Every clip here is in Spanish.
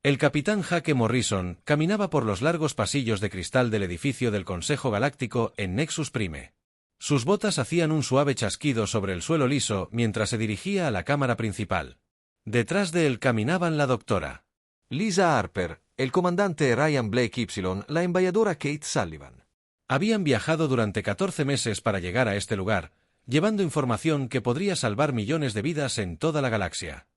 El capitán Jake Morrison caminaba por los largos pasillos de cristal del edificio del Consejo Galáctico en Nexus Prime. Sus botas hacían un suave chasquido sobre el suelo liso mientras se dirigía a la cámara principal. Detrás de él caminaban la doctora Lisa Harper, el comandante Ryan Blake Y, la embajadora Kate Sullivan. Habían viajado durante 14 meses para llegar a este lugar, llevando información que podría salvar millones de vidas en toda la galaxia.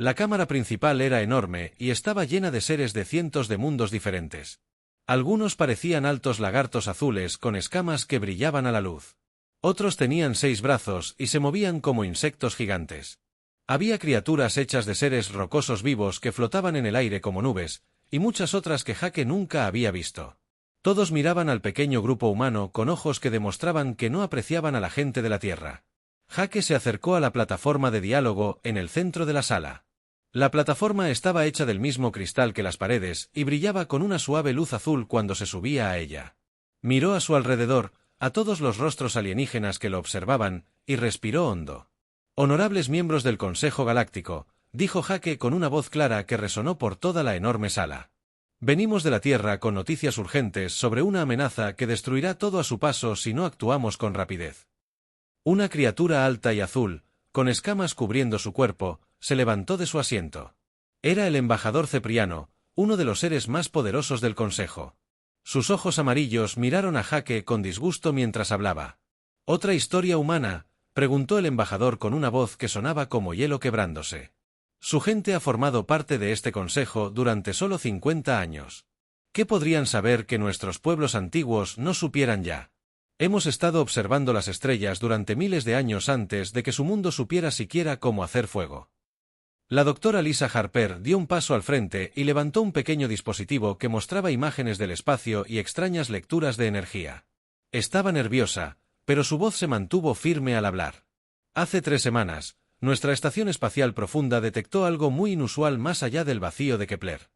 La cámara principal era enorme y estaba llena de seres de cientos de mundos diferentes. Algunos parecían altos lagartos azules con escamas que brillaban a la luz. Otros tenían 6 brazos y se movían como insectos gigantes. Había criaturas hechas de seres rocosos vivos que flotaban en el aire como nubes, y muchas otras que Jake nunca había visto. Todos miraban al pequeño grupo humano con ojos que demostraban que no apreciaban a la gente de la Tierra. Jake se acercó a la plataforma de diálogo en el centro de la sala. La plataforma estaba hecha del mismo cristal que las paredes y brillaba con una suave luz azul cuando se subía a ella. Miró a su alrededor, a todos los rostros alienígenas que lo observaban, y respiró hondo. Honorables miembros del Consejo Galáctico, dijo Jake con una voz clara que resonó por toda la enorme sala. Venimos de la Tierra con noticias urgentes sobre una amenaza que destruirá todo a su paso si no actuamos con rapidez. Una criatura alta y azul, con escamas cubriendo su cuerpo, se levantó de su asiento. Era el embajador Cepriano, uno de los seres más poderosos del Consejo. Sus ojos amarillos miraron a Jake con disgusto mientras hablaba. ¿Otra historia humana?, preguntó el embajador con una voz que sonaba como hielo quebrándose. Su gente ha formado parte de este consejo durante solo 50 años. ¿Qué podrían saber que nuestros pueblos antiguos no supieran ya? Hemos estado observando las estrellas durante miles de años antes de que su mundo supiera siquiera cómo hacer fuego. La doctora Lisa Harper dio un paso al frente y levantó un pequeño dispositivo que mostraba imágenes del espacio y extrañas lecturas de energía. Estaba nerviosa, pero su voz se mantuvo firme al hablar. Hace 3 semanas, nuestra estación espacial profunda detectó algo muy inusual más allá del vacío de Kepler.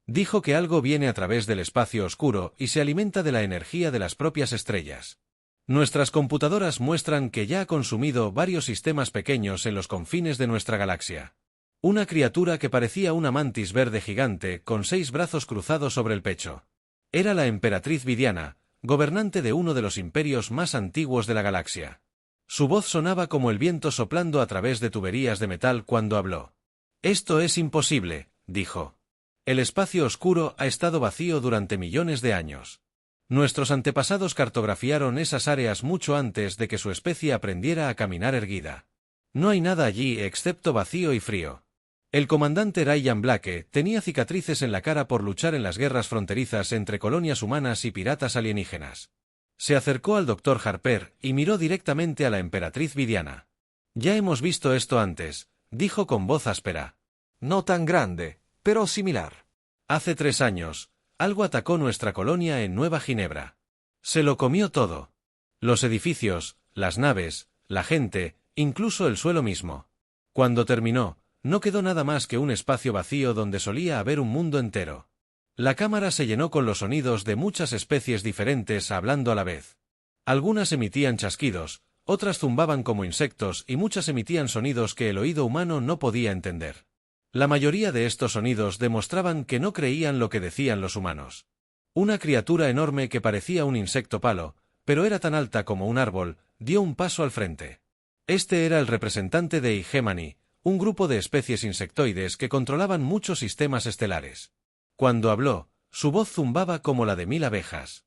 Dijo que algo viene a través del espacio oscuro y se alimenta de la energía de las propias estrellas. Nuestras computadoras muestran que ya ha consumido varios sistemas pequeños en los confines de nuestra galaxia. Una criatura que parecía una mantis verde gigante con 6 brazos cruzados sobre el pecho. Era la emperatriz Vidiana, gobernante de uno de los imperios más antiguos de la galaxia. Su voz sonaba como el viento soplando a través de tuberías de metal cuando habló. «Esto es imposible», dijo. «El espacio oscuro ha estado vacío durante millones de años. Nuestros antepasados cartografiaron esas áreas mucho antes de que su especie aprendiera a caminar erguida. No hay nada allí excepto vacío y frío». El comandante Ryan Blake tenía cicatrices en la cara por luchar en las guerras fronterizas entre colonias humanas y piratas alienígenas. Se acercó al Dr. Harper y miró directamente a la emperatriz Vidiana. «Ya hemos visto esto antes», dijo con voz áspera. «No tan grande, pero similar». «Hace 3 años, algo atacó nuestra colonia en Nueva Ginebra. Se lo comió todo. Los edificios, las naves, la gente, incluso el suelo mismo. Cuando terminó, no quedó nada más que un espacio vacío donde solía haber un mundo entero. La cámara se llenó con los sonidos de muchas especies diferentes hablando a la vez. Algunas emitían chasquidos, otras zumbaban como insectos y muchas emitían sonidos que el oído humano no podía entender. La mayoría de estos sonidos demostraban que no creían lo que decían los humanos. Una criatura enorme que parecía un insecto palo, pero era tan alta como un árbol, dio un paso al frente. Este era el representante de Hegemony, un grupo de especies insectoides que controlaban muchos sistemas estelares. Cuando habló, su voz zumbaba como la de 1000 abejas.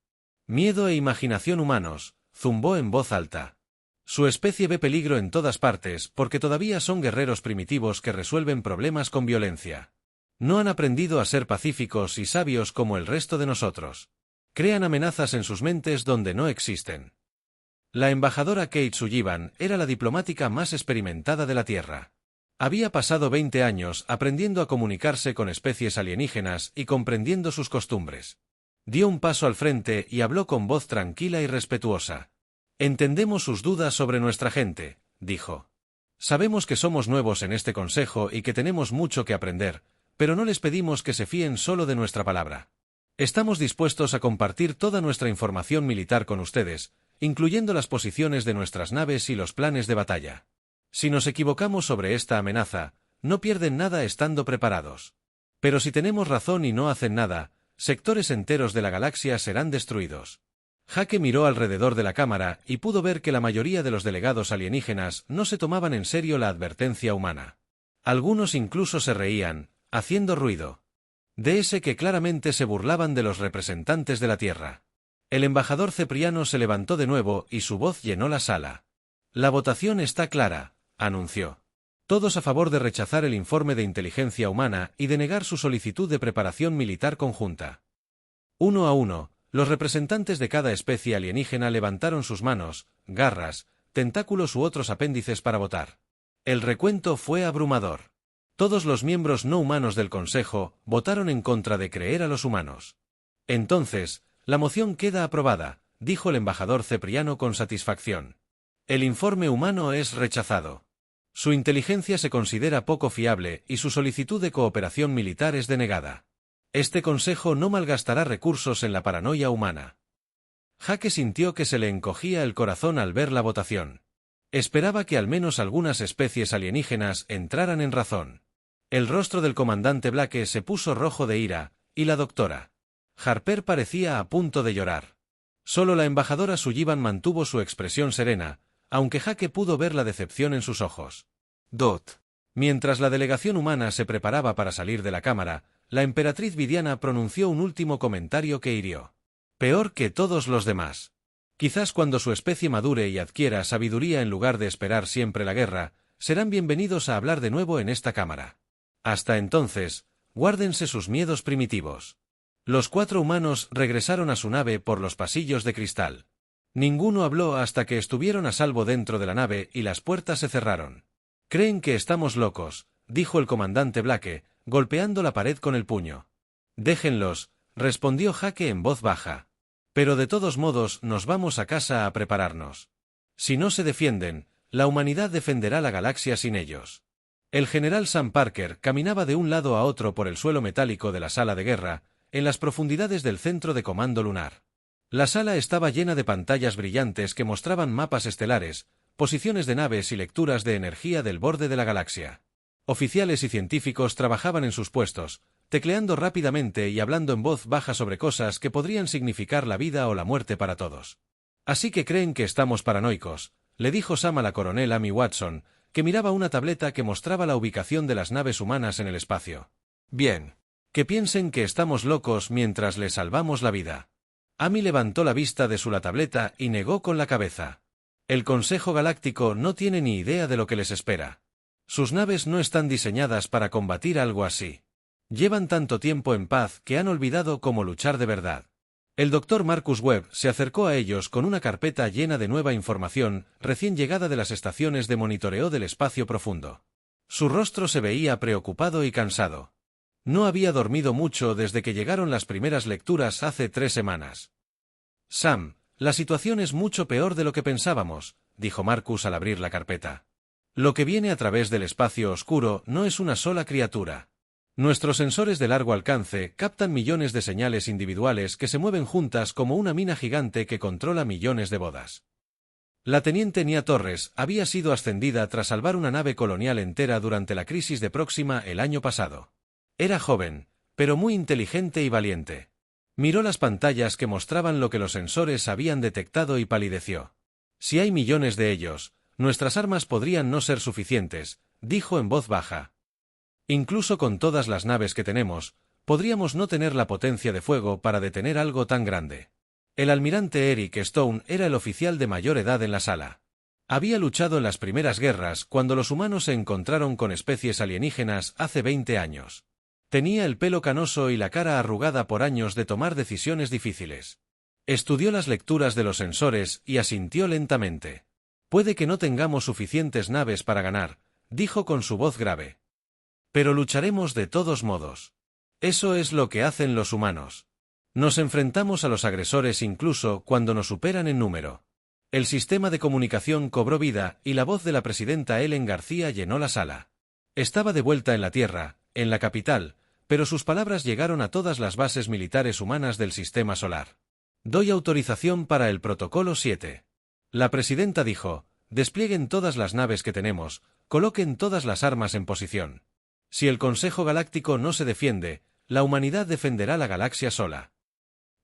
«Miedo e imaginación humanos», zumbó en voz alta. «Su especie ve peligro en todas partes porque todavía son guerreros primitivos que resuelven problemas con violencia. No han aprendido a ser pacíficos y sabios como el resto de nosotros. Crean amenazas en sus mentes donde no existen». La embajadora Kate Sullivan era la diplomática más experimentada de la Tierra. Había pasado 20 años aprendiendo a comunicarse con especies alienígenas y comprendiendo sus costumbres. Dio un paso al frente y habló con voz tranquila y respetuosa. «Entendemos sus dudas sobre nuestra gente», dijo. «Sabemos que somos nuevos en este consejo y que tenemos mucho que aprender, pero no les pedimos que se fíen solo de nuestra palabra. Estamos dispuestos a compartir toda nuestra información militar con ustedes, incluyendo las posiciones de nuestras naves y los planes de batalla. Si nos equivocamos sobre esta amenaza, no pierden nada estando preparados. Pero si tenemos razón y no hacen nada, sectores enteros de la galaxia serán destruidos. Jake miró alrededor de la cámara y pudo ver que la mayoría de los delegados alienígenas no se tomaban en serio la advertencia humana. Algunos incluso se reían, haciendo ruido. De ese que claramente se burlaban de los representantes de la Tierra. El embajador Cepriano se levantó de nuevo y su voz llenó la sala. La votación está clara, anunció. Todos a favor de rechazar el informe de inteligencia humana y de negar su solicitud de preparación militar conjunta. Uno a uno, los representantes de cada especie alienígena levantaron sus manos, garras, tentáculos u otros apéndices para votar. El recuento fue abrumador. Todos los miembros no humanos del Consejo votaron en contra de creer a los humanos. Entonces, la moción queda aprobada, dijo el embajador Cepriano con satisfacción. El informe humano es rechazado. Su inteligencia se considera poco fiable y su solicitud de cooperación militar es denegada. Este Consejo no malgastará recursos en la paranoia humana. Jake sintió que se le encogía el corazón al ver la votación. Esperaba que al menos algunas especies alienígenas entraran en razón. El rostro del comandante Blake se puso rojo de ira, y la doctora Harper parecía a punto de llorar. Solo la embajadora Sullivan mantuvo su expresión serena, aunque Jake pudo ver la decepción en sus ojos. Mientras la delegación humana se preparaba para salir de la cámara, la emperatriz Vidiana pronunció un último comentario que hirió. Peor que todos los demás. Quizás cuando su especie madure y adquiera sabiduría en lugar de esperar siempre la guerra, serán bienvenidos a hablar de nuevo en esta cámara. Hasta entonces, guárdense sus miedos primitivos. Los 4 humanos regresaron a su nave por los pasillos de cristal. Ninguno habló hasta que estuvieron a salvo dentro de la nave y las puertas se cerraron. Creen que estamos locos, dijo el comandante Blake, golpeando la pared con el puño. Déjenlos, respondió Jake en voz baja. Pero de todos modos nos vamos a casa a prepararnos. Si no se defienden, la humanidad defenderá la galaxia sin ellos. El general Sam Parker caminaba de un lado a otro por el suelo metálico de la sala de guerra, en las profundidades del centro de comando lunar. La sala estaba llena de pantallas brillantes que mostraban mapas estelares, posiciones de naves y lecturas de energía del borde de la galaxia. Oficiales y científicos trabajaban en sus puestos, tecleando rápidamente y hablando en voz baja sobre cosas que podrían significar la vida o la muerte para todos. Así que creen que estamos paranoicos, le dijo Sam a la coronel Amy Watson, que miraba una tableta que mostraba la ubicación de las naves humanas en el espacio. Bien. Que piensen que estamos locos mientras les salvamos la vida. Amy levantó la vista de su tableta y negó con la cabeza. El Consejo Galáctico no tiene ni idea de lo que les espera. Sus naves no están diseñadas para combatir algo así. Llevan tanto tiempo en paz que han olvidado cómo luchar de verdad. El Dr. Marcus Webb se acercó a ellos con una carpeta llena de nueva información recién llegada de las estaciones de monitoreo del espacio profundo. Su rostro se veía preocupado y cansado. No había dormido mucho desde que llegaron las primeras lecturas hace 3 semanas. Sam, la situación es mucho peor de lo que pensábamos, dijo Marcus al abrir la carpeta. Lo que viene a través del espacio oscuro no es una sola criatura. Nuestros sensores de largo alcance captan millones de señales individuales que se mueven juntas como una mina gigante que controla millones de bodas. La teniente Nia Torres había sido ascendida tras salvar una nave colonial entera durante la crisis de Próxima el año pasado. Era joven, pero muy inteligente y valiente. Miró las pantallas que mostraban lo que los sensores habían detectado y palideció. Si hay millones de ellos, nuestras armas podrían no ser suficientes, dijo en voz baja. Incluso con todas las naves que tenemos, podríamos no tener la potencia de fuego para detener algo tan grande. El almirante Eric Stone era el oficial de mayor edad en la sala. Había luchado en las primeras guerras cuando los humanos se encontraron con especies alienígenas hace 20 años. Tenía el pelo canoso y la cara arrugada por años de tomar decisiones difíciles. Estudió las lecturas de los sensores y asintió lentamente. Puede que no tengamos suficientes naves para ganar, dijo con su voz grave. Pero lucharemos de todos modos. Eso es lo que hacen los humanos. Nos enfrentamos a los agresores incluso cuando nos superan en número. El sistema de comunicación cobró vida y la voz de la presidenta Ellen García llenó la sala. Estaba de vuelta en la Tierra, en la capital, pero sus palabras llegaron a todas las bases militares humanas del sistema solar. Doy autorización para el Protocolo 7. La presidenta dijo, desplieguen todas las naves que tenemos, coloquen todas las armas en posición. Si el Consejo Galáctico no se defiende, la humanidad defenderá la galaxia sola.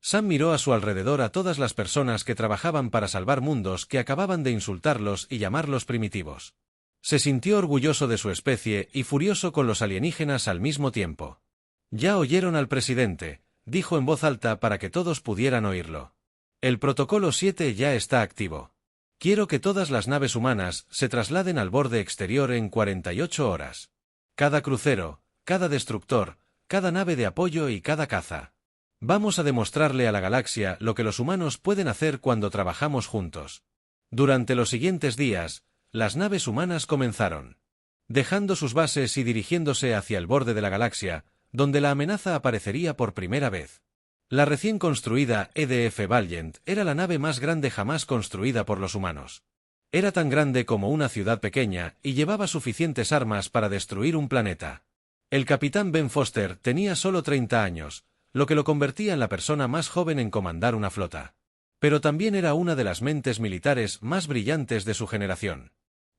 Sam miró a su alrededor a todas las personas que trabajaban para salvar mundos que acababan de insultarlos y llamarlos primitivos. Se sintió orgulloso de su especie y furioso con los alienígenas al mismo tiempo. «Ya oyeron al presidente», dijo en voz alta para que todos pudieran oírlo. «El protocolo 7 ya está activo. Quiero que todas las naves humanas se trasladen al borde exterior en 48 horas. Cada crucero, cada destructor, cada nave de apoyo y cada caza. Vamos a demostrarle a la galaxia lo que los humanos pueden hacer cuando trabajamos juntos». Durante los siguientes días, las naves humanas comenzaron. Dejando sus bases y dirigiéndose hacia el borde de la galaxia, donde la amenaza aparecería por primera vez. La recién construida EDF Valiant era la nave más grande jamás construida por los humanos. Era tan grande como una ciudad pequeña y llevaba suficientes armas para destruir un planeta. El capitán Ben Foster tenía solo 30 años, lo que lo convertía en la persona más joven en comandar una flota. Pero también era una de las mentes militares más brillantes de su generación.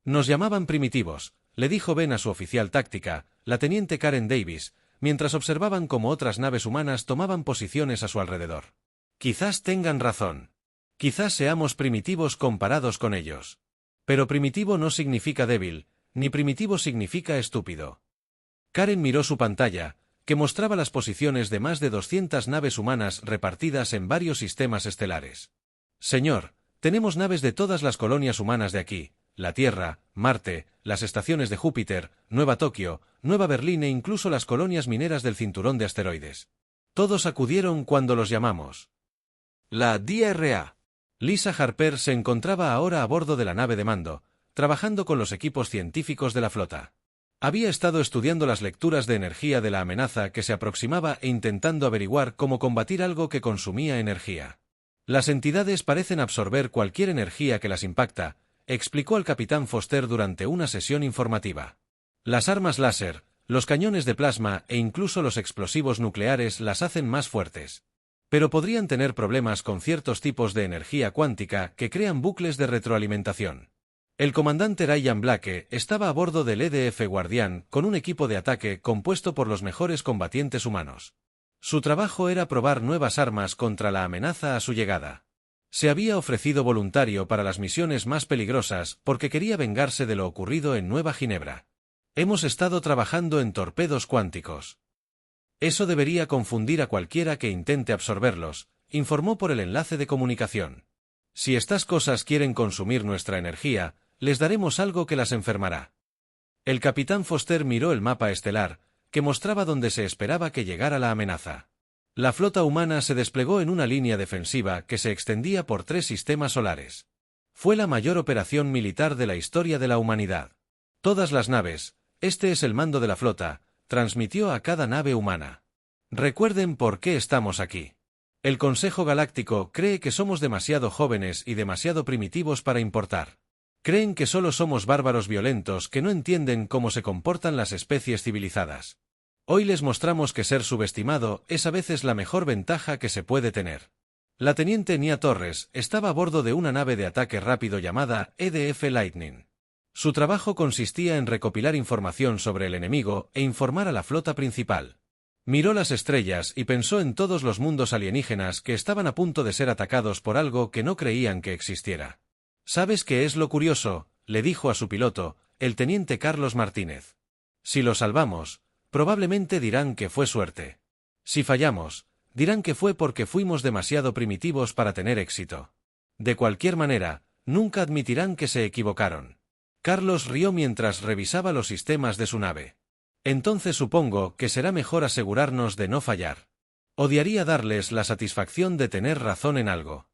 «Nos llamaban primitivos», le dijo Ben a su oficial táctica, la teniente Karen Davis, mientras observaban cómo otras naves humanas tomaban posiciones a su alrededor. «Quizás tengan razón. Quizás seamos primitivos comparados con ellos. Pero primitivo no significa débil, ni primitivo significa estúpido». Karen miró su pantalla, que mostraba las posiciones de más de 200 naves humanas repartidas en varios sistemas estelares. «Señor, tenemos naves de todas las colonias humanas de aquí, la Tierra, Marte, las estaciones de Júpiter, Nueva Tokio, Nueva Berlín e incluso las colonias mineras del cinturón de asteroides. Todos acudieron cuando los llamamos». La DRA. Lisa Harper se encontraba ahora a bordo de la nave de mando, trabajando con los equipos científicos de la flota. Había estado estudiando las lecturas de energía de la amenaza que se aproximaba e intentando averiguar cómo combatir algo que consumía energía. «Las entidades parecen absorber cualquier energía que las impacta», explicó el capitán Foster durante una sesión informativa. «Las armas láser, los cañones de plasma e incluso los explosivos nucleares las hacen más fuertes. Pero podrían tener problemas con ciertos tipos de energía cuántica que crean bucles de retroalimentación». El comandante Ryan Blake estaba a bordo del EDF Guardián con un equipo de ataque compuesto por los mejores combatientes humanos. Su trabajo era probar nuevas armas contra la amenaza a su llegada. Se había ofrecido voluntario para las misiones más peligrosas porque quería vengarse de lo ocurrido en Nueva Ginebra. «Hemos estado trabajando en torpedos cuánticos. Eso debería confundir a cualquiera que intente absorberlos», informó por el enlace de comunicación. «Si estas cosas quieren consumir nuestra energía, les daremos algo que las enfermará». El capitán Foster miró el mapa estelar, que mostraba dónde se esperaba que llegara la amenaza. La flota humana se desplegó en una línea defensiva que se extendía por 3 sistemas solares. Fue la mayor operación militar de la historia de la humanidad. «Todas las naves, este es el mando de la flota», transmitió a cada nave humana. «Recuerden por qué estamos aquí. El Consejo Galáctico cree que somos demasiado jóvenes y demasiado primitivos para importar. Creen que solo somos bárbaros violentos que no entienden cómo se comportan las especies civilizadas. Hoy les mostramos que ser subestimado es a veces la mejor ventaja que se puede tener». La teniente Nia Torres estaba a bordo de una nave de ataque rápido llamada EDF Lightning. Su trabajo consistía en recopilar información sobre el enemigo e informar a la flota principal. Miró las estrellas y pensó en todos los mundos alienígenas que estaban a punto de ser atacados por algo que no creían que existiera. «¿Sabes qué es lo curioso?», le dijo a su piloto, el teniente Carlos Martínez. «Si lo salvamos, probablemente dirán que fue suerte. Si fallamos, dirán que fue porque fuimos demasiado primitivos para tener éxito. De cualquier manera, nunca admitirán que se equivocaron». Carlos rió mientras revisaba los sistemas de su nave. «Entonces supongo que será mejor asegurarnos de no fallar. Odiaría darles la satisfacción de tener razón en algo».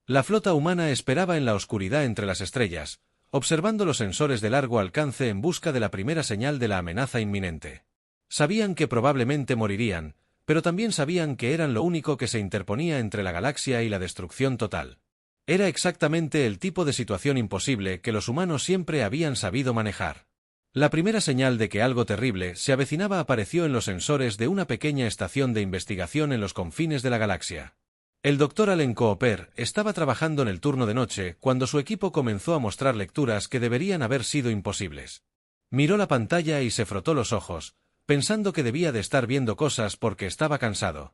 La flota humana esperaba en la oscuridad entre las estrellas, observando los sensores de largo alcance en busca de la primera señal de la amenaza inminente. Sabían que probablemente morirían, pero también sabían que eran lo único que se interponía entre la galaxia y la destrucción total. Era exactamente el tipo de situación imposible que los humanos siempre habían sabido manejar. La primera señal de que algo terrible se avecinaba apareció en los sensores de una pequeña estación de investigación en los confines de la galaxia. El Dr. Allen Cooper estaba trabajando en el turno de noche cuando su equipo comenzó a mostrar lecturas que deberían haber sido imposibles. Miró la pantalla y se frotó los ojos, pensando que debía de estar viendo cosas porque estaba cansado.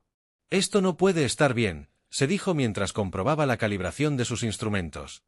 Esto no puede estar bien, se dijo mientras comprobaba la calibración de sus instrumentos.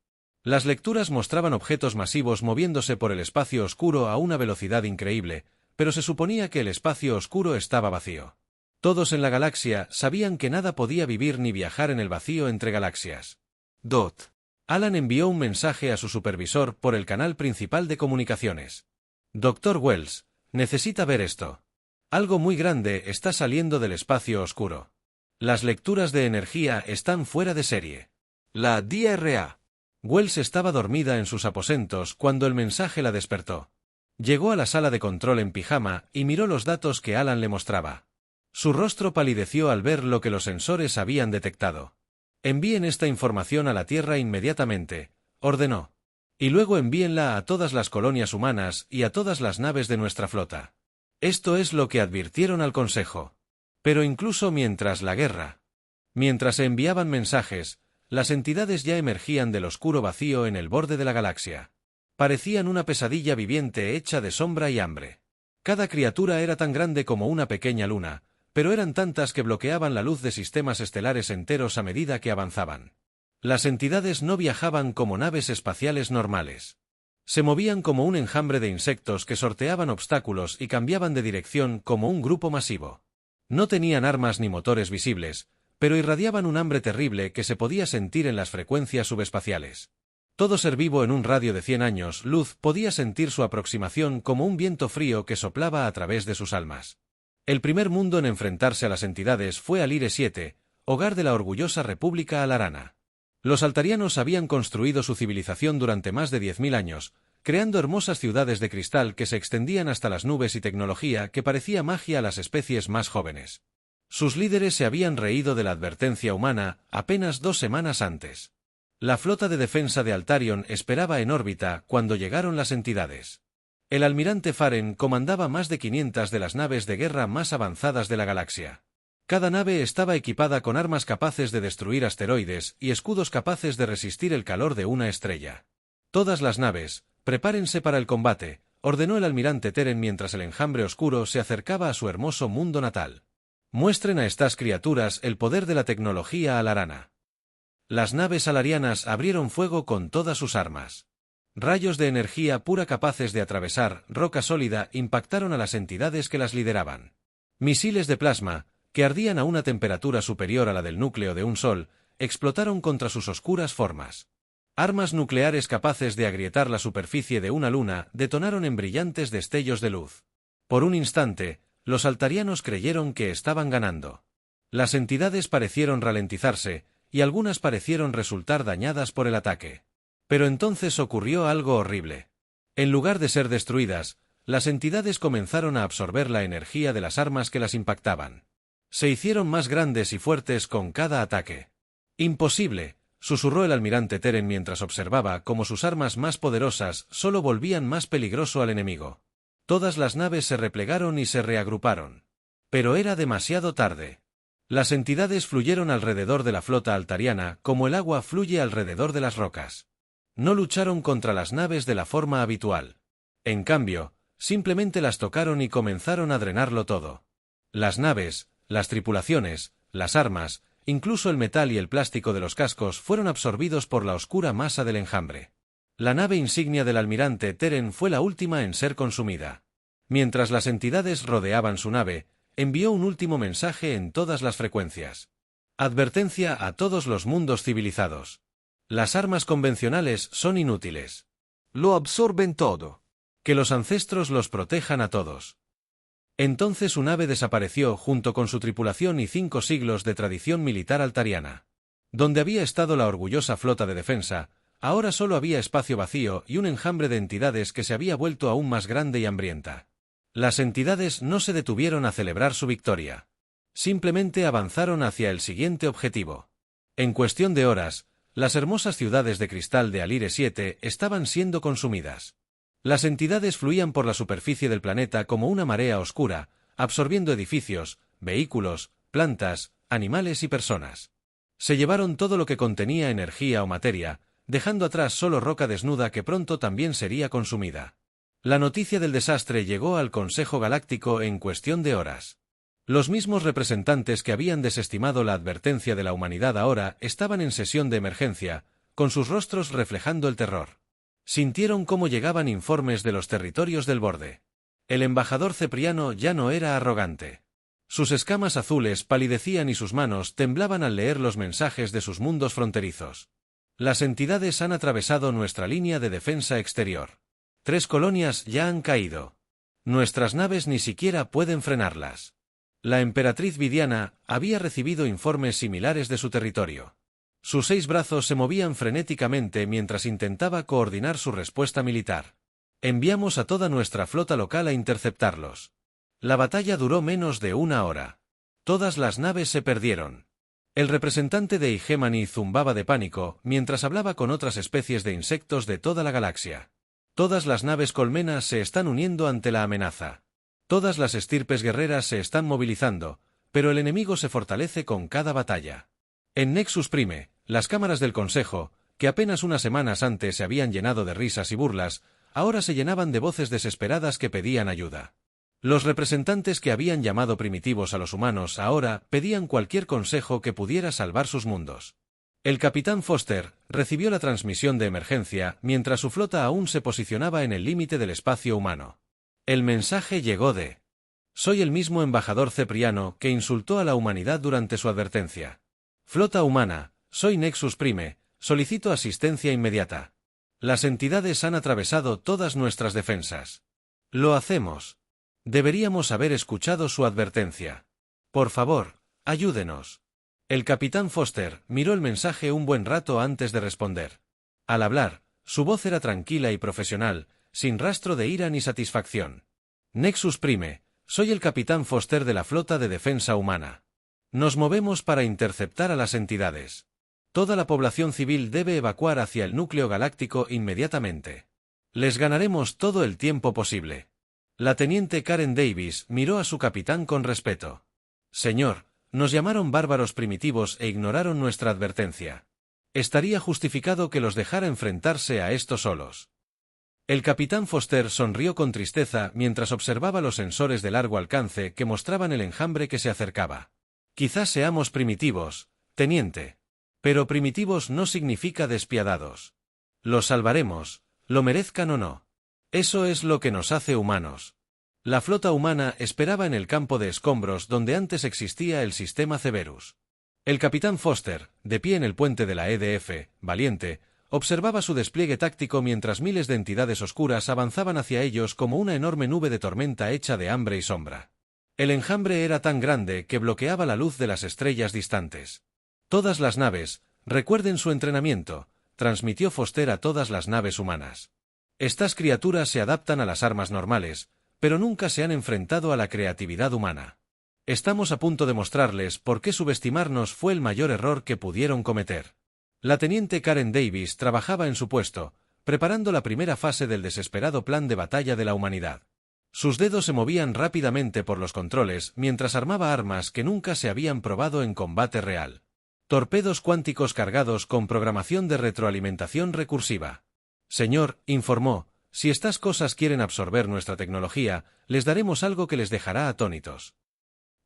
Las lecturas mostraban objetos masivos moviéndose por el espacio oscuro a una velocidad increíble, pero se suponía que el espacio oscuro estaba vacío. Todos en la galaxia sabían que nada podía vivir ni viajar en el vacío entre galaxias. Dot. Alan envió un mensaje a su supervisor por el canal principal de comunicaciones. Dr. Wells, necesita ver esto. Algo muy grande está saliendo del espacio oscuro. Las lecturas de energía están fuera de serie. La DRA. Wells estaba dormida en sus aposentos cuando el mensaje la despertó. Llegó a la sala de control en pijama y miró los datos que Alan le mostraba. Su rostro palideció al ver lo que los sensores habían detectado. Envíen esta información a la Tierra inmediatamente, ordenó. Y luego envíenla a todas las colonias humanas y a todas las naves de nuestra flota. Esto es lo que advirtieron al Consejo. Pero incluso mientras se enviaban mensajes, las entidades ya emergían del oscuro vacío en el borde de la galaxia. Parecían una pesadilla viviente hecha de sombra y hambre. Cada criatura era tan grande como una pequeña luna, pero eran tantas que bloqueaban la luz de sistemas estelares enteros a medida que avanzaban. Las entidades no viajaban como naves espaciales normales. Se movían como un enjambre de insectos que sorteaban obstáculos y cambiaban de dirección como un grupo masivo. No tenían armas ni motores visibles, pero irradiaban un hambre terrible que se podía sentir en las frecuencias subespaciales. Todo ser vivo en un radio de 100 años luz podía sentir su aproximación como un viento frío que soplaba a través de sus almas. El primer mundo en enfrentarse a las entidades fue Alire 7, hogar de la orgullosa República Alarana. Los altarianos habían construido su civilización durante más de 10.000 años, creando hermosas ciudades de cristal que se extendían hasta las nubes y tecnología que parecía magia a las especies más jóvenes. Sus líderes se habían reído de la advertencia humana apenas 2 semanas antes. La flota de defensa de Altarion esperaba en órbita cuando llegaron las entidades. El almirante Faren comandaba más de 500 de las naves de guerra más avanzadas de la galaxia. Cada nave estaba equipada con armas capaces de destruir asteroides y escudos capaces de resistir el calor de una estrella. Todas las naves, prepárense para el combate, ordenó el almirante Teren mientras el enjambre oscuro se acercaba a su hermoso mundo natal. Muestren a estas criaturas el poder de la tecnología alarana. Las naves alarianas abrieron fuego con todas sus armas. Rayos de energía pura capaces de atravesar roca sólida impactaron a las entidades que las lideraban. Misiles de plasma, que ardían a una temperatura superior a la del núcleo de un sol, explotaron contra sus oscuras formas. Armas nucleares capaces de agrietar la superficie de una luna detonaron en brillantes destellos de luz. Por un instante, los altarianos creyeron que estaban ganando. Las entidades parecieron ralentizarse, y algunas parecieron resultar dañadas por el ataque. Pero entonces ocurrió algo horrible. En lugar de ser destruidas, las entidades comenzaron a absorber la energía de las armas que las impactaban. Se hicieron más grandes y fuertes con cada ataque. «Imposible», susurró el almirante Teren mientras observaba cómo sus armas más poderosas solo volvían más peligroso al enemigo. Todas las naves se replegaron y se reagruparon. Pero era demasiado tarde. Las entidades fluyeron alrededor de la flota altariana como el agua fluye alrededor de las rocas. No lucharon contra las naves de la forma habitual. En cambio, simplemente las tocaron y comenzaron a drenarlo todo. Las naves, las tripulaciones, las armas, incluso el metal y el plástico de los cascos fueron absorbidos por la oscura masa del enjambre. La nave insignia del almirante Teren fue la última en ser consumida. Mientras las entidades rodeaban su nave, envió un último mensaje en todas las frecuencias. Advertencia a todos los mundos civilizados. Las armas convencionales son inútiles. Lo absorben todo. Que los ancestros los protejan a todos. Entonces su nave desapareció junto con su tripulación y 5 siglos de tradición militar altariana. Donde había estado la orgullosa flota de defensa, ahora solo había espacio vacío y un enjambre de entidades que se había vuelto aún más grande y hambrienta. Las entidades no se detuvieron a celebrar su victoria. Simplemente avanzaron hacia el siguiente objetivo. En cuestión de horas, las hermosas ciudades de cristal de Alire 7 estaban siendo consumidas. Las entidades fluían por la superficie del planeta como una marea oscura, absorbiendo edificios, vehículos, plantas, animales y personas. Se llevaron todo lo que contenía energía o materia, dejando atrás solo roca desnuda que pronto también sería consumida. La noticia del desastre llegó al Consejo Galáctico en cuestión de horas. Los mismos representantes que habían desestimado la advertencia de la humanidad ahora estaban en sesión de emergencia, con sus rostros reflejando el terror. Sintieron cómo llegaban informes de los territorios del borde. El embajador Cepriano ya no era arrogante. Sus escamas azules palidecían y sus manos temblaban al leer los mensajes de sus mundos fronterizos. Las entidades han atravesado nuestra línea de defensa exterior. 3 colonias ya han caído. Nuestras naves ni siquiera pueden frenarlas. La emperatriz Vidiana había recibido informes similares de su territorio. Sus 6 brazos se movían frenéticamente mientras intentaba coordinar su respuesta militar. Enviamos a toda nuestra flota local a interceptarlos. La batalla duró menos de 1 hora. Todas las naves se perdieron. El representante de Hegemony zumbaba de pánico mientras hablaba con otras especies de insectos de toda la galaxia. Todas las naves colmenas se están uniendo ante la amenaza. Todas las estirpes guerreras se están movilizando, pero el enemigo se fortalece con cada batalla. En Nexus Prime, las cámaras del Consejo, que apenas unas semanas antes se habían llenado de risas y burlas, ahora se llenaban de voces desesperadas que pedían ayuda. Los representantes que habían llamado primitivos a los humanos ahora pedían cualquier consejo que pudiera salvar sus mundos. El capitán Foster recibió la transmisión de emergencia mientras su flota aún se posicionaba en el límite del espacio humano. El mensaje llegó de: soy el mismo embajador Cepriano que insultó a la humanidad durante su advertencia. Flota humana, soy Nexus Prime, solicito asistencia inmediata. Las entidades han atravesado todas nuestras defensas. Lo hacemos. Deberíamos haber escuchado su advertencia. Por favor, ayúdenos. El capitán Foster miró el mensaje un buen rato antes de responder. Al hablar, su voz era tranquila y profesional, sin rastro de ira ni satisfacción. Nexus Prime, soy el capitán Foster de la flota de defensa humana. Nos movemos para interceptar a las entidades. Toda la población civil debe evacuar hacia el núcleo galáctico inmediatamente. Les ganaremos todo el tiempo posible. La teniente Karen Davis miró a su capitán con respeto. Señor, nos llamaron bárbaros primitivos e ignoraron nuestra advertencia. Estaría justificado que los dejara enfrentarse a esto solos. El capitán Foster sonrió con tristeza mientras observaba los sensores de largo alcance que mostraban el enjambre que se acercaba. Quizás seamos primitivos, teniente. Pero primitivos no significa despiadados. Los salvaremos, lo merezcan o no. Eso es lo que nos hace humanos. La flota humana esperaba en el campo de escombros donde antes existía el sistema Cerberus. El capitán Foster, de pie en el puente de la EDF, valiente, observaba su despliegue táctico mientras miles de entidades oscuras avanzaban hacia ellos como una enorme nube de tormenta hecha de hambre y sombra. El enjambre era tan grande que bloqueaba la luz de las estrellas distantes. Todas las naves, recuerden su entrenamiento, transmitió Foster a todas las naves humanas. Estas criaturas se adaptan a las armas normales, pero nunca se han enfrentado a la creatividad humana. Estamos a punto de mostrarles por qué subestimarnos fue el mayor error que pudieron cometer. La teniente Karen Davis trabajaba en su puesto, preparando la primera fase del desesperado plan de batalla de la humanidad. Sus dedos se movían rápidamente por los controles mientras armaba armas que nunca se habían probado en combate real. Torpedos cuánticos cargados con programación de retroalimentación recursiva. Señor, informó, si estas cosas quieren absorber nuestra tecnología, les daremos algo que les dejará atónitos.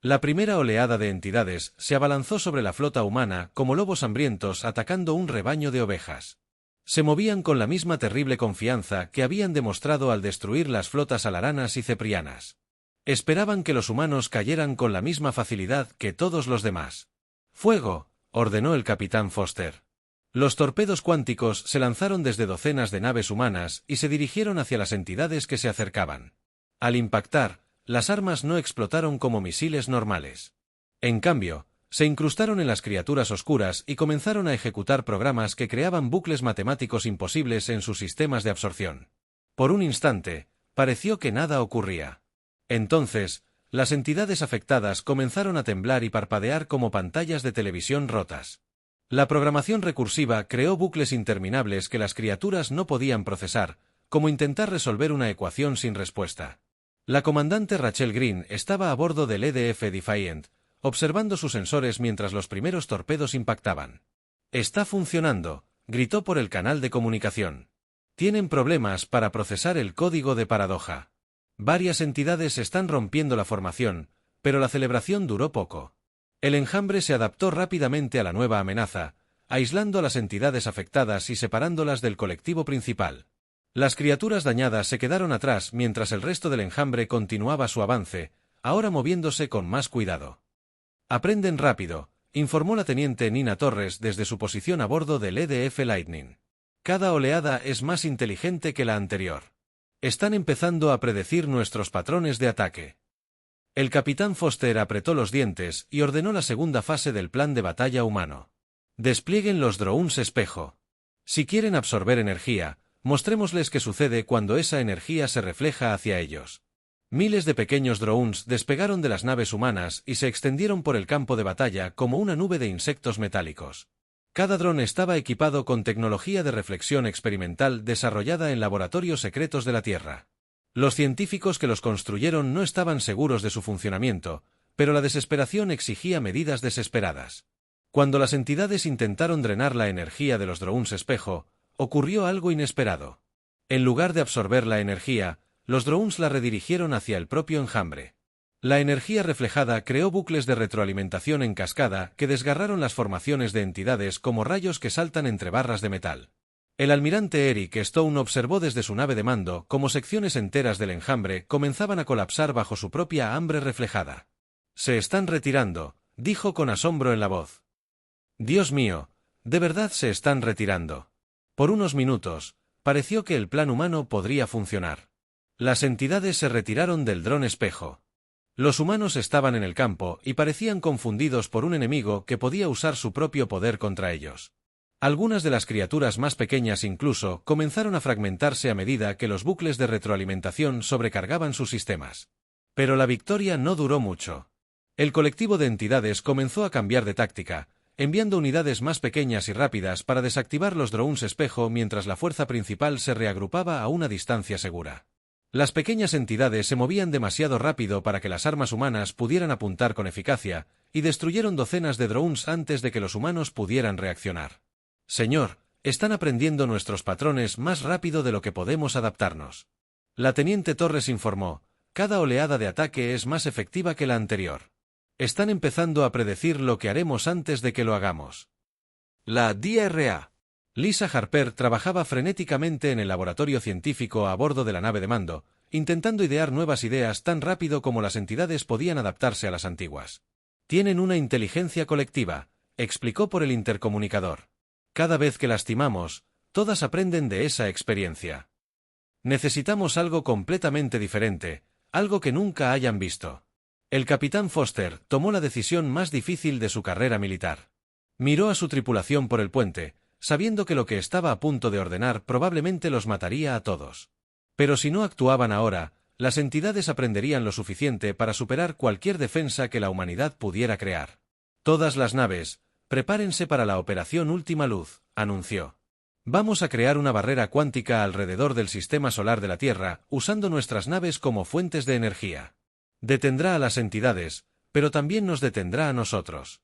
La primera oleada de entidades se abalanzó sobre la flota humana como lobos hambrientos atacando un rebaño de ovejas. Se movían con la misma terrible confianza que habían demostrado al destruir las flotas alaranas y ceprianas. Esperaban que los humanos cayeran con la misma facilidad que todos los demás. ¡Fuego!, ordenó el capitán Foster. Los torpedos cuánticos se lanzaron desde docenas de naves humanas y se dirigieron hacia las entidades que se acercaban. Al impactar, las armas no explotaron como misiles normales. En cambio, se incrustaron en las criaturas oscuras y comenzaron a ejecutar programas que creaban bucles matemáticos imposibles en sus sistemas de absorción. Por un instante, pareció que nada ocurría. Entonces, las entidades afectadas comenzaron a temblar y parpadear como pantallas de televisión rotas. La programación recursiva creó bucles interminables que las criaturas no podían procesar, como intentar resolver una ecuación sin respuesta. La comandante Rachel Green estaba a bordo del EDF Defiant, observando sus sensores mientras los primeros torpedos impactaban. «Está funcionando», gritó por el canal de comunicación. Tienen problemas para procesar el código de paradoja. Varias entidades están rompiendo la formación, pero la celebración duró poco. El enjambre se adaptó rápidamente a la nueva amenaza, aislando a las entidades afectadas y separándolas del colectivo principal. Las criaturas dañadas se quedaron atrás mientras el resto del enjambre continuaba su avance, ahora moviéndose con más cuidado. Aprenden rápido, informó la teniente Nina Torres desde su posición a bordo del EDF Lightning. Cada oleada es más inteligente que la anterior. Están empezando a predecir nuestros patrones de ataque. El capitán Foster apretó los dientes y ordenó la segunda fase del plan de batalla humano. Desplieguen los drones espejo. Si quieren absorber energía, mostrémosles qué sucede cuando esa energía se refleja hacia ellos. Miles de pequeños drones despegaron de las naves humanas y se extendieron por el campo de batalla como una nube de insectos metálicos. Cada dron estaba equipado con tecnología de reflexión experimental desarrollada en laboratorios secretos de la Tierra. Los científicos que los construyeron no estaban seguros de su funcionamiento, pero la desesperación exigía medidas desesperadas. Cuando las entidades intentaron drenar la energía de los drones espejo, ocurrió algo inesperado. En lugar de absorber la energía, los drones la redirigieron hacia el propio enjambre. La energía reflejada creó bucles de retroalimentación en cascada que desgarraron las formaciones de entidades como rayos que saltan entre barras de metal. El almirante Eric Stone observó desde su nave de mando cómo secciones enteras del enjambre comenzaban a colapsar bajo su propia hambre reflejada. «Se están retirando», dijo con asombro en la voz. «Dios mío, de verdad se están retirando». Por unos minutos, pareció que el plan humano podría funcionar. Las entidades se retiraron del dron espejo. Los humanos estaban en el campo y parecían confundidos por un enemigo que podía usar su propio poder contra ellos. Algunas de las criaturas más pequeñas incluso comenzaron a fragmentarse a medida que los bucles de retroalimentación sobrecargaban sus sistemas. Pero la victoria no duró mucho. El colectivo de entidades comenzó a cambiar de táctica, enviando unidades más pequeñas y rápidas para desactivar los drones espejo mientras la fuerza principal se reagrupaba a una distancia segura. Las pequeñas entidades se movían demasiado rápido para que las armas humanas pudieran apuntar con eficacia, y destruyeron docenas de drones antes de que los humanos pudieran reaccionar. «Señor, están aprendiendo nuestros patrones más rápido de lo que podemos adaptarnos». La teniente Torres informó, «Cada oleada de ataque es más efectiva que la anterior. Están empezando a predecir lo que haremos antes de que lo hagamos». La DRA. Lisa Harper trabajaba frenéticamente en el laboratorio científico a bordo de la nave de mando, intentando idear nuevas ideas tan rápido como las entidades podían adaptarse a las antiguas. «Tienen una inteligencia colectiva», explicó por el intercomunicador. «Cada vez que lastimamos, todas aprenden de esa experiencia. Necesitamos algo completamente diferente, algo que nunca hayan visto». El capitán Foster tomó la decisión más difícil de su carrera militar. Miró a su tripulación por el puente, sabiendo que lo que estaba a punto de ordenar probablemente los mataría a todos. Pero si no actuaban ahora, las entidades aprenderían lo suficiente para superar cualquier defensa que la humanidad pudiera crear. «Todas las naves, prepárense para la operación Última Luz», anunció. «Vamos a crear una barrera cuántica alrededor del sistema solar de la Tierra, usando nuestras naves como fuentes de energía. Detendrá a las entidades, pero también nos detendrá a nosotros».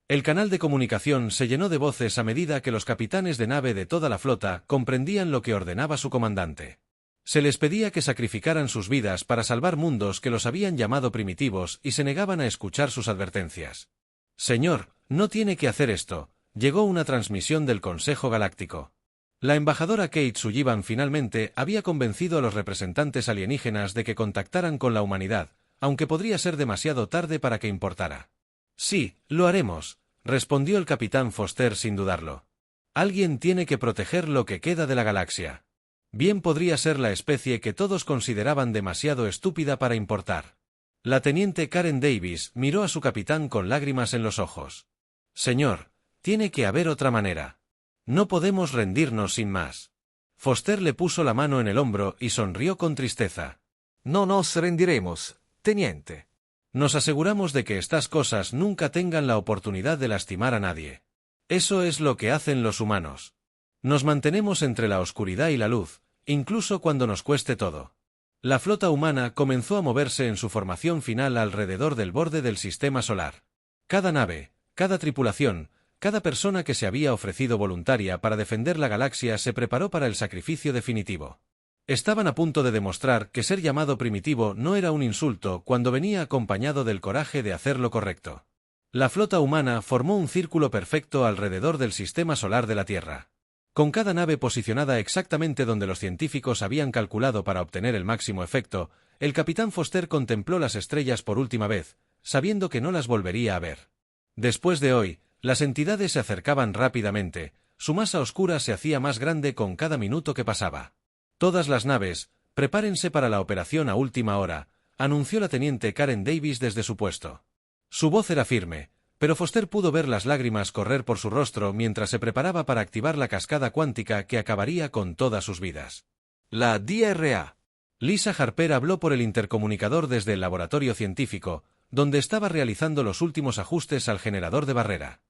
El canal de comunicación se llenó de voces a medida que los capitanes de nave de toda la flota comprendían lo que ordenaba su comandante. Se les pedía que sacrificaran sus vidas para salvar mundos que los habían llamado primitivos y se negaban a escuchar sus advertencias. «Señor, no tiene que hacer esto», llegó una transmisión del Consejo Galáctico. La embajadora Kate Sullivan finalmente había convencido a los representantes alienígenas de que contactaran con la humanidad, aunque podría ser demasiado tarde para que importara. «Sí, lo haremos», respondió el capitán Foster sin dudarlo. «Alguien tiene que proteger lo que queda de la galaxia. Bien podría ser la especie que todos consideraban demasiado estúpida para importar». La teniente Karen Davis miró a su capitán con lágrimas en los ojos. «Señor, tiene que haber otra manera. No podemos rendirnos sin más». Foster le puso la mano en el hombro y sonrió con tristeza. «No nos rendiremos, teniente. Nos aseguramos de que estas cosas nunca tengan la oportunidad de lastimar a nadie. Eso es lo que hacen los humanos. Nos mantenemos entre la oscuridad y la luz, incluso cuando nos cueste todo». La flota humana comenzó a moverse en su formación final alrededor del borde del sistema solar. Cada nave, cada tripulación, Cada persona que se había ofrecido voluntaria para defender la galaxia se preparó para el sacrificio definitivo. Estaban a punto de demostrar que ser llamado primitivo no era un insulto cuando venía acompañado del coraje de hacer lo correcto. La flota humana formó un círculo perfecto alrededor del sistema solar de la Tierra. Con cada nave posicionada exactamente donde los científicos habían calculado para obtener el máximo efecto, el capitán Foster contempló las estrellas por última vez, sabiendo que no las volvería a ver. Después de hoy, las entidades se acercaban rápidamente, su masa oscura se hacía más grande con cada minuto que pasaba. Todas las naves, prepárense para la operación a última hora, anunció la teniente Karen Davis desde su puesto. Su voz era firme, pero Foster pudo ver las lágrimas correr por su rostro mientras se preparaba para activar la cascada cuántica que acabaría con todas sus vidas. La DRA. Lisa Harper habló por el intercomunicador desde el laboratorio científico, donde estaba realizando los últimos ajustes al generador de barrera.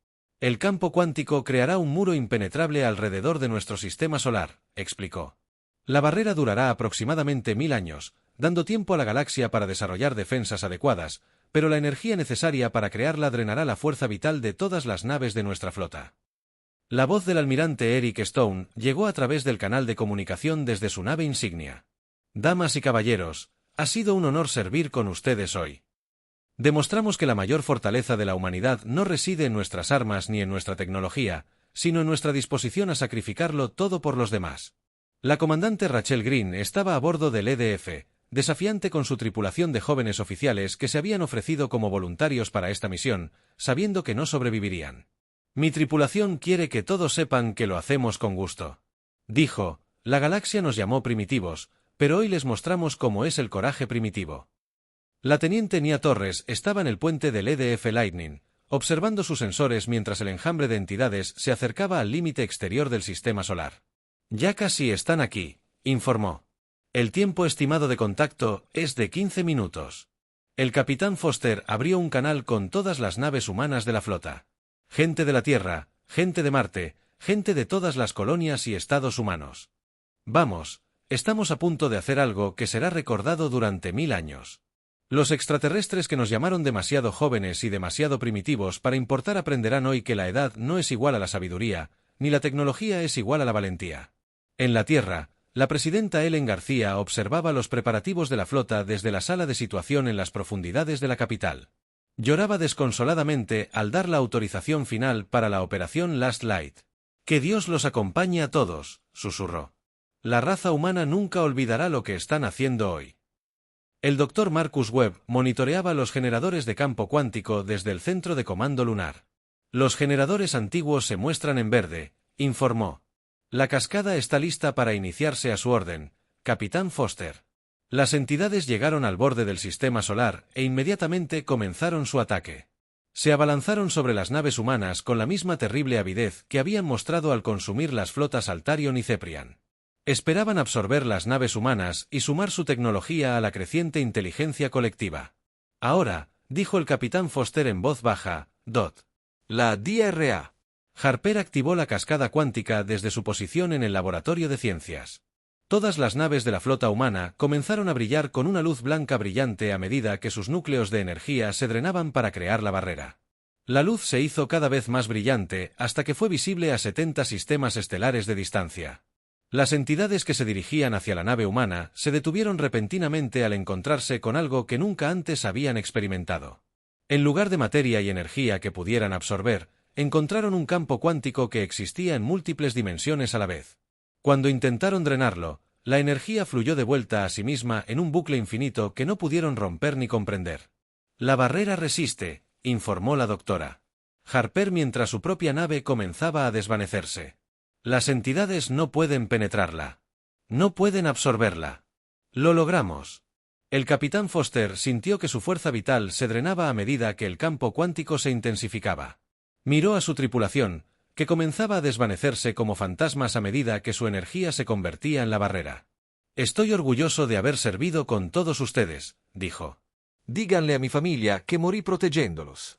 El campo cuántico creará un muro impenetrable alrededor de nuestro sistema solar, explicó. La barrera durará aproximadamente 1000 años, dando tiempo a la galaxia para desarrollar defensas adecuadas, pero la energía necesaria para crearla drenará la fuerza vital de todas las naves de nuestra flota. La voz del almirante Eric Stone llegó a través del canal de comunicación desde su nave insignia. Damas y caballeros, ha sido un honor servir con ustedes hoy. Demostramos que la mayor fortaleza de la humanidad no reside en nuestras armas ni en nuestra tecnología, sino en nuestra disposición a sacrificarlo todo por los demás. La comandante Rachel Green estaba a bordo del EDF, desafiante con su tripulación de jóvenes oficiales que se habían ofrecido como voluntarios para esta misión, sabiendo que no sobrevivirían. Mi tripulación quiere que todos sepan que lo hacemos con gusto. Dijo, la galaxia nos llamó primitivos, pero hoy les mostramos cómo es el coraje primitivo. La teniente Nia Torres estaba en el puente del EDF Lightning, observando sus sensores mientras el enjambre de entidades se acercaba al límite exterior del sistema solar. Ya casi están aquí, informó. El tiempo estimado de contacto es de 15 minutos. El capitán Foster abrió un canal con todas las naves humanas de la flota. Gente de la Tierra, gente de Marte, gente de todas las colonias y estados humanos. Vamos, estamos a punto de hacer algo que será recordado durante 1000 años. Los extraterrestres que nos llamaron demasiado jóvenes y demasiado primitivos para importar aprenderán hoy que la edad no es igual a la sabiduría, ni la tecnología es igual a la valentía. En la Tierra, la presidenta Ellen García observaba los preparativos de la flota desde la sala de situación en las profundidades de la capital. Lloraba desconsoladamente al dar la autorización final para la operación Last Light. «Que Dios los acompañe a todos», susurró. «La raza humana nunca olvidará lo que están haciendo hoy». El Dr. Marcus Webb monitoreaba los generadores de campo cuántico desde el centro de comando lunar. «Los generadores antiguos se muestran en verde», informó. «La cascada está lista para iniciarse a su orden, Capitán Foster». Las entidades llegaron al borde del sistema solar e inmediatamente comenzaron su ataque. Se abalanzaron sobre las naves humanas con la misma terrible avidez que habían mostrado al consumir las flotas Altarion y Ceprian. Esperaban absorber las naves humanas y sumar su tecnología a la creciente inteligencia colectiva. «Ahora», dijo el capitán Foster en voz baja, «Dot. La DRA». Harper activó la cascada cuántica desde su posición en el laboratorio de ciencias. Todas las naves de la flota humana comenzaron a brillar con una luz blanca brillante a medida que sus núcleos de energía se drenaban para crear la barrera. La luz se hizo cada vez más brillante hasta que fue visible a 70 sistemas estelares de distancia. Las entidades que se dirigían hacia la nave humana se detuvieron repentinamente al encontrarse con algo que nunca antes habían experimentado. En lugar de materia y energía que pudieran absorber, encontraron un campo cuántico que existía en múltiples dimensiones a la vez. Cuando intentaron drenarlo, la energía fluyó de vuelta a sí misma en un bucle infinito que no pudieron romper ni comprender. «La barrera resiste», informó la doctora Harper mientras su propia nave comenzaba a desvanecerse. «Las entidades no pueden penetrarla. No pueden absorberla. Lo logramos». El capitán Foster sintió que su fuerza vital se drenaba a medida que el campo cuántico se intensificaba. Miró a su tripulación, que comenzaba a desvanecerse como fantasmas a medida que su energía se convertía en la barrera. «Estoy orgulloso de haber servido con todos ustedes», dijo. «Díganle a mi familia que morí protegiéndolos».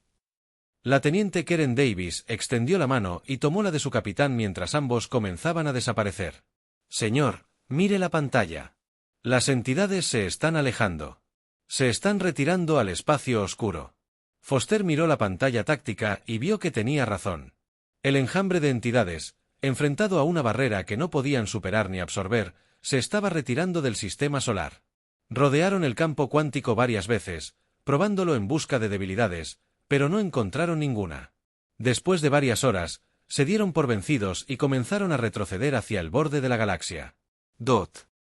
La teniente Karen Davis extendió la mano y tomó la de su capitán mientras ambos comenzaban a desaparecer. «Señor, mire la pantalla. Las entidades se están alejando. Se están retirando al espacio oscuro». Foster miró la pantalla táctica y vio que tenía razón. El enjambre de entidades, enfrentado a una barrera que no podían superar ni absorber, se estaba retirando del sistema solar. Rodearon el campo cuántico varias veces, probándolo en busca de debilidades, pero no encontraron ninguna. Después de varias horas, se dieron por vencidos y comenzaron a retroceder hacia el borde de la galaxia.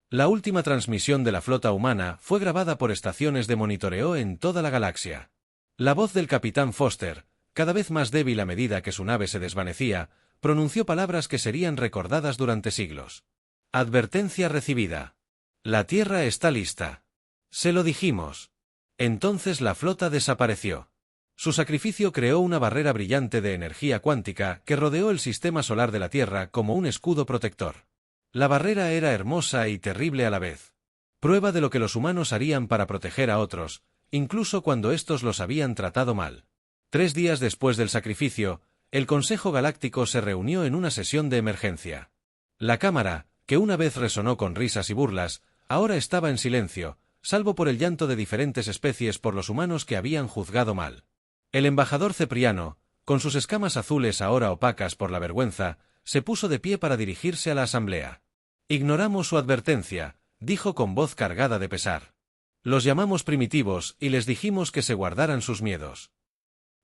La última transmisión de la flota humana fue grabada por estaciones de monitoreo en toda la galaxia. La voz del capitán Foster, cada vez más débil a medida que su nave se desvanecía, pronunció palabras que serían recordadas durante siglos. Advertencia recibida. La Tierra está lista. Se lo dijimos. Entonces la flota desapareció. Su sacrificio creó una barrera brillante de energía cuántica que rodeó el sistema solar de la Tierra como un escudo protector. La barrera era hermosa y terrible a la vez. Prueba de lo que los humanos harían para proteger a otros, incluso cuando éstos los habían tratado mal. 3 días después del sacrificio, el Consejo Galáctico se reunió en una sesión de emergencia. La cámara, que una vez resonó con risas y burlas, ahora estaba en silencio, salvo por el llanto de diferentes especies por los humanos que habían juzgado mal. El embajador Cepriano, con sus escamas azules ahora opacas por la vergüenza, se puso de pie para dirigirse a la asamblea. Ignoramos su advertencia, dijo con voz cargada de pesar. Los llamamos primitivos y les dijimos que se guardaran sus miedos.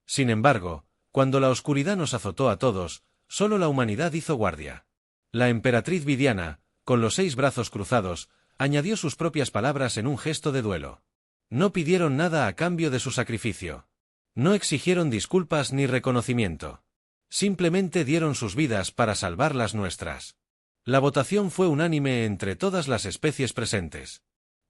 Sin embargo, cuando la oscuridad nos azotó a todos, solo la humanidad hizo guardia. La emperatriz Vidiana, con los 6 brazos cruzados, añadió sus propias palabras en un gesto de duelo. No pidieron nada a cambio de su sacrificio. No exigieron disculpas ni reconocimiento. Simplemente dieron sus vidas para salvar las nuestras. La votación fue unánime entre todas las especies presentes.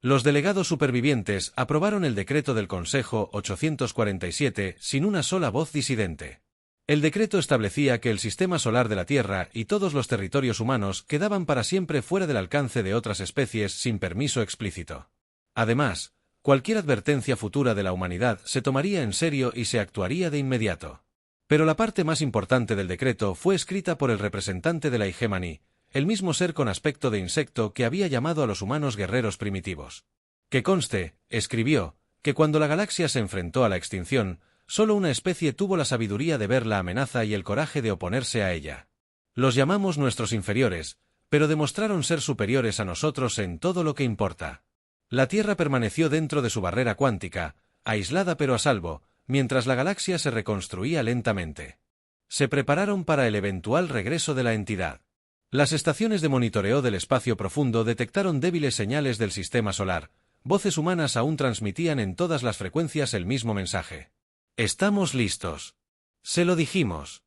Los delegados supervivientes aprobaron el decreto del Consejo 847 sin una sola voz disidente. El decreto establecía que el sistema solar de la Tierra y todos los territorios humanos quedaban para siempre fuera del alcance de otras especies sin permiso explícito. Además, cualquier advertencia futura de la humanidad se tomaría en serio y se actuaría de inmediato. Pero la parte más importante del decreto fue escrita por el representante de la Hegemony, el mismo ser con aspecto de insecto que había llamado a los humanos guerreros primitivos. Que conste, escribió, que cuando la galaxia se enfrentó a la extinción, solo una especie tuvo la sabiduría de ver la amenaza y el coraje de oponerse a ella. Los llamamos nuestros inferiores, pero demostraron ser superiores a nosotros en todo lo que importa. La Tierra permaneció dentro de su barrera cuántica, aislada pero a salvo, mientras la galaxia se reconstruía lentamente. Se prepararon para el eventual regreso de la entidad. Las estaciones de monitoreo del espacio profundo detectaron débiles señales del sistema solar. Voces humanas aún transmitían en todas las frecuencias el mismo mensaje. Estamos listos. Se lo dijimos.